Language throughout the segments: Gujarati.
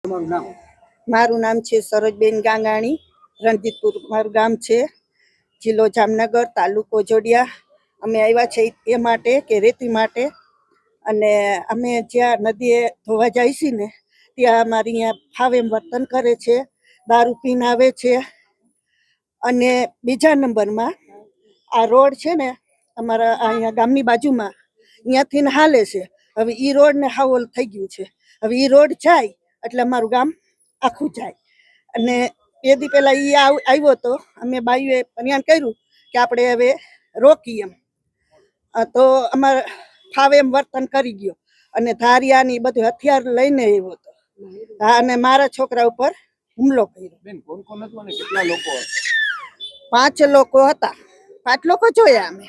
મારું નામ છે સરોજબેન ગાંગાણી, રણજીતપુર મારું ગામ છે, જિલ્લો જામનગર, તાલુકો જોડિયા. અમે આવ્યા છે એ માટે કે રેતી માટે, અને અમે જ્યાં નદીએ ધોવા જાય છીએ ને ત્યાં અમારી અહીંયા ફાવે એમ વર્તન કરે છે, દારૂ પીને આવે છે. અને બીજા નંબરમાં આ રોડ છે ને અમારા અહીંયા ગામની બાજુમાં, અહીંયાથી ને હાલે છે. હવે એ રોડને હાવ ઓલું થઈ ગયું છે. હવે એ રોડ જાય એટલે અમારું ગામ આખું જાય. અને બે દી પહેલા એ આવ્યો તો અમે બાઈઓએ ફરિયાદ કર્યું કે આપણે હવે રોકીએ એમ. તો અમારે ફાવે એમ વર્તન કરી ગયો અને ધારિયાની બધું હથિયાર લઈને આવ્યો હતો. હા, અને મારા છોકરા ઉપર હુમલો કર્યો. કોણ કોણ હતું અને કેટલા લોકો? 5 લોકો હતા. 5 લોકો જોયા અમે.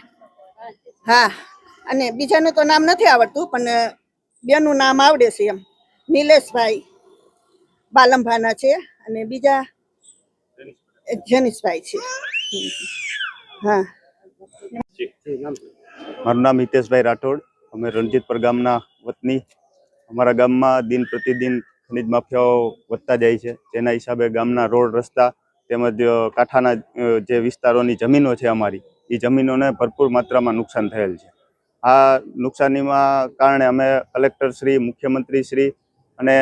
હા, અને બીજાનું તો નામ નથી આવડતું, પણ બેનું નામ આવડે છે એમ. નિલેશભાઈ બાલમભાના છે અને બીજા જનીશભાઈ છે. હા, મારું નામ હિતેશભાઈ રાઠોડ. અમે રણજીતપુર ગામના વતની. અમારા ગામમાં દિન પ્રતિદિન ખનિજ માફિયાઓ વધતા જાય છે. જેના હિસાબે ગામના રોડ રસ્તા તેમજ કાંઠાના જે વિસ્તારોની જમીનો છે અમારી, એ જમીનોને ભરપૂર માત્રામાં નુકસાન થયેલ છે. આ નુકસાનીમાં કારણે અમે કલેક્ટર શ્રી, મુખ્યમંત્રી શ્રી અને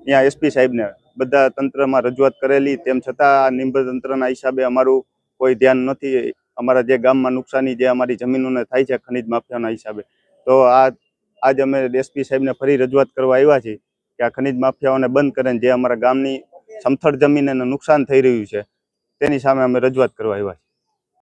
અહીંયા એસપી સાહેબને બધા તંત્રમાં રજૂઆત કરેલી, તેમ છતાં આ નિંબ તંત્રના હિસાબે અમારું કોઈ ધ્યાન નથી. અમારા જે ગામમાં નુકસાની જે અમારી જમીનોને થાય છે ખનિજ માફિયાના હિસાબે, તો આજ અમે એસપી સાહેબને ફરી રજૂઆત કરવા આવ્યા છીએ કે આ ખનિજ માફિયાઓને બંધ કરે. જે અમારા ગામની સમથળ જમીનને નુકસાન થઈ રહ્યું છે તેની સામે અમે રજૂઆત કરવા આવ્યા છીએ.